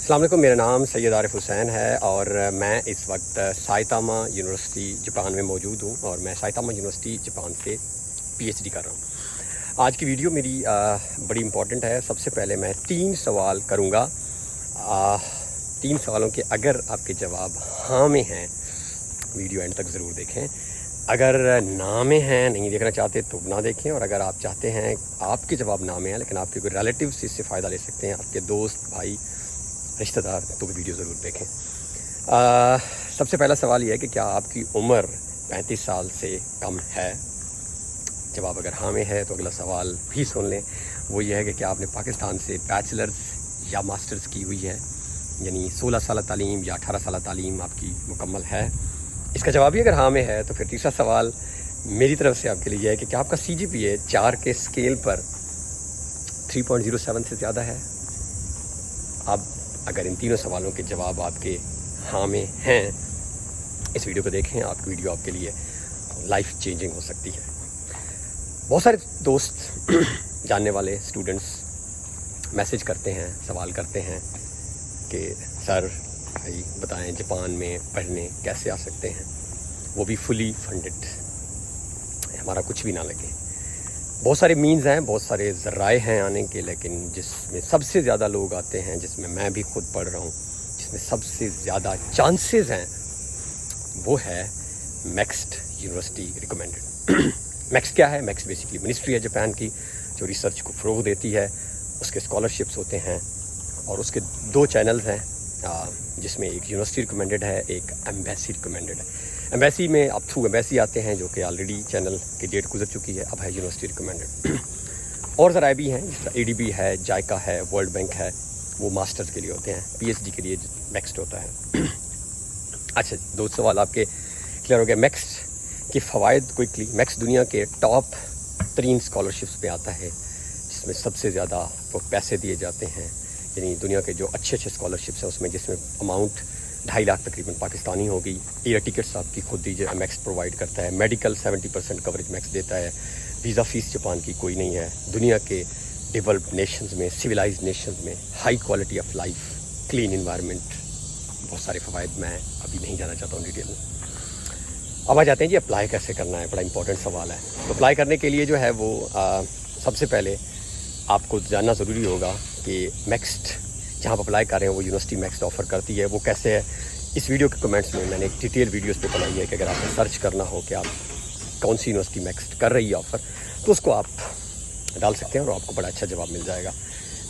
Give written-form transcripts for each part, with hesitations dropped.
अस्सलाम वालेकुम, मेरा नाम सैयद आरिफ हुसैन है और मैं इस वक्त साइतामा यूनिवर्सिटी जापान में मौजूद हूँ और मैं साइतामा यूनिवर्सिटी जापान से पीएचडी कर रहा हूँ। आज की वीडियो मेरी बड़ी इम्पॉर्टेंट है। सबसे पहले मैं 3 सवाल करूँगा। 3 सवालों के अगर आपके जवाब हाँ में हैं, वीडियो एंड तक ज़रूर देखें। अगर ना में हैं, नहीं देखना चाहते तो ना देखें। और अगर आप चाहते हैं आपके जवाब ना में हैं लेकिन आपके कोई रिलेटिव्स इससे फ़ायदा ले सकते हैं, आपके दोस्त, भाई, रिश्तेदार, तो वीडियो ज़रूर देखें। सबसे पहला सवाल ये है कि क्या आपकी उम्र 35 साल से कम है? जवाब अगर हाँ में है तो अगला सवाल भी सुन लें। वो ये है कि क्या आपने पाकिस्तान से बैचलर्स या मास्टर्स की हुई है, यानी 16 साल तालीम या 18 साल तालीम आपकी मुकम्मल है? इसका जवाब भी अगर हाँ में है तो फिर तीसरा सवाल मेरी तरफ से आपके लिए यह है कि क्या आपका CGPA 4 के स्केल पर 3.07 से ज़्यादा है? अब अगर इन तीनों सवालों के जवाब आपके हाँ में हैं, इस वीडियो को देखें। आपकी वीडियो आपके लिए लाइफ चेंजिंग हो सकती है। बहुत सारे दोस्त जानने वाले स्टूडेंट्स मैसेज करते हैं, सवाल करते हैं कि सर भाई बताएं जापान में पढ़ने कैसे आ सकते हैं, वो भी फुली फंडेड, हमारा कुछ भी ना लगे। बहुत सारे मीन्स हैं, बहुत सारे ज़राए हैं आने के, लेकिन जिसमें सबसे ज़्यादा लोग आते हैं, जिसमें मैं भी खुद पढ़ रहा हूँ, जिसमें सबसे ज़्यादा चांसेस हैं, वो है मैक्स्ट यूनिवर्सिटी रिकमेंडेड। मैक्स क्या है? मैक्स बेसिकली मिनिस्ट्री है जापान की जो रिसर्च को फ़रोग़ देती है। उसके स्कॉलरशिप्स होते हैं और उसके 2 चैनल्स हैं, जिसमें एक यूनिवर्सिटी रिकमेंडेड है, एक एम्बेसी रिकमेंडेड है। एम्बेसी में आप थ्रू एम्बेसी आते हैं जो कि ऑलरेडी चैनल की डेट गुजर चुकी है, अब है यूनिवर्सिटी रिकमेंडेड। और ज़राए भी हैं, जिस तरह ADB है, जायका है, वर्ल्ड बैंक है, वो मास्टर्स के लिए होते हैं, PhD के लिए मैक्स्ट होता है। अच्छा, 2 सवाल आपके क्लियर हो गया। मैक्स्ट के फ़वाइद क्विकली। मैक्स दुनिया के टॉप 3 स्कॉलरशिप्स में आता है, जिसमें सबसे ज़्यादा वो पैसे दिए जाते हैं, यानी दुनिया के जो अच्छे स्कॉलरशिप्स हैं उसमें, जिसमें अमाउंट 2.5 लाख तकरीबन पाकिस्तानी होगी। एयर टिकट्स आपकी खुद दीजिए, मैक्स प्रोवाइड करता है। मेडिकल 70% कवरेज मैक्स देता है। वीज़ा फ़ीस जापान की कोई नहीं है। दुनिया के डेवलप्ड नेशंस में, सिविलाइज्ड नेशंस में high quality of life, clean environment, बहुत सारे फ़वाइद मैं अभी नहीं जाना चाहता हूँ डिटेल में। अब आ जाते हैं जी अप्लाई कैसे करना है, बड़ा इंपॉर्टेंट सवाल है। तो अप्लाई करने के लिए जो है वो सबसे पहले आपको जानना ज़रूरी होगा कि मैक्स्ट जहाँ आप अप्लाई कर रहे हैं वो यूनिवर्सिटी मैक्स्ट ऑफ़र करती है। वो कैसे है, इस वीडियो के कमेंट्स में मैंने एक डिटेल वीडियोस पे बनाई है कि अगर आपको सर्च करना हो कि आप कौन सी यूनिवर्सिटी मैक्स्ट कर रही है ऑफ़र, तो उसको आप डाल सकते हैं और आपको बड़ा अच्छा जवाब मिल जाएगा।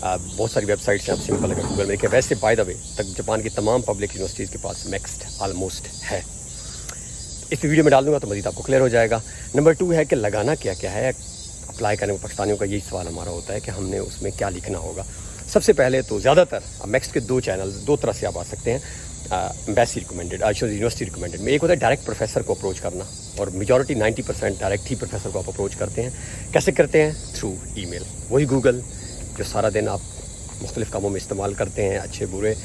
बहुत सारी वेबसाइट्स हैं, आप सिंपल अगर गूगल में देखें। वैसे बाय द वे तक जापान की तमाम पब्लिक यूनिवर्सिटीज़ के पास मैक्स्ट ऑलमोस्ट है। इस वीडियो में डाल दूँगा तो मज़ीद आपको क्लियर हो जाएगा। नंबर 2 है कि लगाना क्या क्या है। अप्लाई करने में पाकिस्तानियों का यही सवाल हमारा होता है कि हमने उसमें क्या लिखना होगा। सबसे पहले तो ज़्यादातर मैक्स के 2 चैनल, 2 तरह से आप आ सकते हैं। एम्बेसी रिकमेंडेड, यूनिवर्सिटी रिकमेंडेड में एक होता है डायरेक्ट प्रोफेसर को अप्रोच करना, और मेजॉरिटी 90% डायरेक्ट ही प्रोफेसर को आप अप्रोच करते हैं। कैसे करते हैं? Through email. वही गूगल जो सारा दिन आप मुख्तलिफ़ कामों में इस्तेमाल करते हैं, अच्छे बुरे,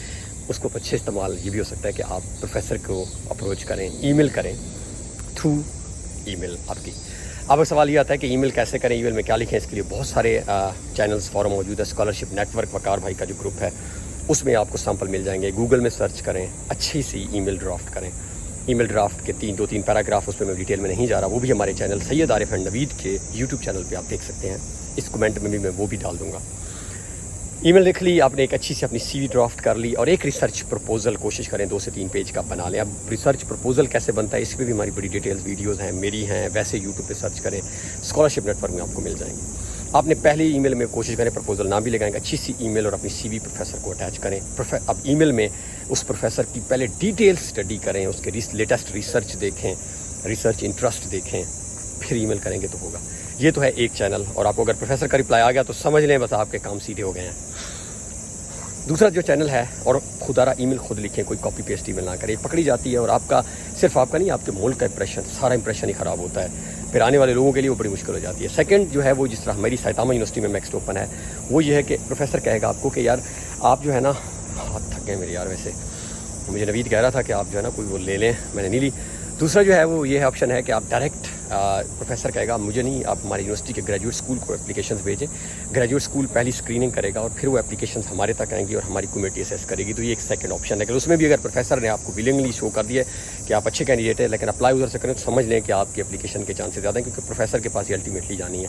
उसको अच्छे इस्तेमाल ये भी हो सकता है कि आप प्रोफेसर को अप्रोच करें, ईमेल करें, थ्रू ईमेल आपकी। अब सवाल ये आता है कि ईमेल कैसे करें, ईमेल में क्या लिखें। इसके लिए बहुत सारे चैनल्स, फॉरम मौजूद है। स्कॉलरशिप नेटवर्क वकार भाई का जो ग्रुप है उसमें आपको सैंपल मिल जाएंगे। गूगल में सर्च करें, अच्छी सी ईमेल ड्राफ्ट करें। ईमेल ड्राफ्ट के 2-3 पैराग्राफ, उस पर मैं डिटेल में नहीं जा रहा, वो भी हमारे चैनल सैयद आरिफ एंड नवीद के यूट्यूब चैनल पर आप देख सकते हैं। इस कमेंट में भी मैं वो भी डाल दूँगा। ईमेल लिख ली आपने, एक अच्छी सी अपनी CV ड्राफ्ट कर ली, और एक रिसर्च प्रपोजल कोशिश करें 2 से 3 पेज का बना लें। अब रिसर्च प्रपोजल कैसे बनता है, इस पर भी हमारी बड़ी डिटेल्स वीडियोस हैं, मेरी हैं। वैसे यूट्यूब पे सर्च करें, स्कॉलरशिप नेटवर्क में आपको मिल जाएंगे। आपने पहले ईमेल में कोशिश करें प्रपोजल ना भी लगाएंगे, अच्छी सी ईमेल और अपनी CV प्रोफेसर को अटैच करें। अब ईमेल में उस प्रोफेसर की पहले डिटेल स्टडी करें, उसके लेटेस्ट रिसर्च देखें, रिसर्च इंटरेस्ट देखें, फिर ईमेल करेंगे तो होगा। ये तो है एक चैनल, और आपको अगर प्रोफेसर का रिप्लाई आ गया तो समझ लें बस आपके काम सीधे हो गए हैं। दूसरा जो चैनल है, और खुदारा ईमेल खुद लिखें, कोई कॉपी पेस्ट ईमेल ना करें, पकड़ी जाती है और आपका, सिर्फ आपका नहीं, आपके मुल्क का इंप्रेशन, सारा इंप्रेशन ही ख़राब होता है। फिर आने वाले लोगों के लिए वो बड़ी मुश्किल हो जाती है। सेकंड जो है वो, जिस तरह हमारी साइतामा यूनिवर्सिटी में मैक्स्ट ओपन है, वो ये है कि प्रोफेसर कहेगा आपको कि यार आप जो है ना, हाथ थक गए मेरे यार, वैसे मुझे नवीद कह रहा था कि आप जो है ना कोई वो ले लें, मैंने नहीं ली। दूसरा जो है वो ये है ऑप्शन है कि आप डायरेक्ट پروفیسر کہے گا مجھے نہیں، آپ ہماری یونیورسٹی کے گریجویٹ اسکول کو اپلیکیشنز بھیجیں، گریجویٹ اسکول پہلی اسکریننگ کرے گا اور پھر وہ اپلیکیشنز ہمارے تک آئیں گی اور ہماری کمیٹی اسیس کرے گی. تو یہ ایک سیکنڈ آپشن ہے کہ اس میں بھی اگر پروفیسر نے آپ کو ولنگلی شو کر دیا ہے کہ آپ اچھے کینڈیڈیٹ ہیں لیکن اپلائی ادھر سے کریں، تو سمجھ لیں کہ آپ کی اپلیکیشن کے چانسز زیادہ ہیں کیونکہ پروفیسر کے پاس یہ الٹیمیٹلی جانی ہے.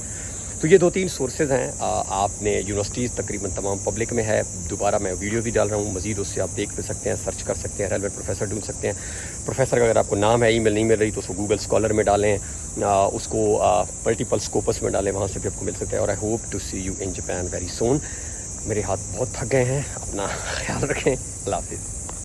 تو یہ 2-3 سورسز ہیں. آپ نے یونیورسٹیز تقریباً تمام پبلک میں ہے. دوبارہ میں ویڈیو بھی ڈال رہا ہوں، مزید اس سے آپ دیکھ بھی سکتے ہیں، سرچ کر سکتے ہیں، ریلیونٹ پروفیسر ڈھونڈ سکتے ہیں. پروفیسر کا اگر آپ کو نام ہے، ای میل نہیں مل رہی تو اس کو گوگل اسکالر میں ڈالیں، اس کو ملٹیپل اسکوپس میں ڈالیں، وہاں سے بھی آپ کو مل سکتا ہے. اور I hope to see you in Japan very soon. میرے ہاتھ بہت تھک گئے ہیں، اپنا خیال رکھیں. اللہ حافظ.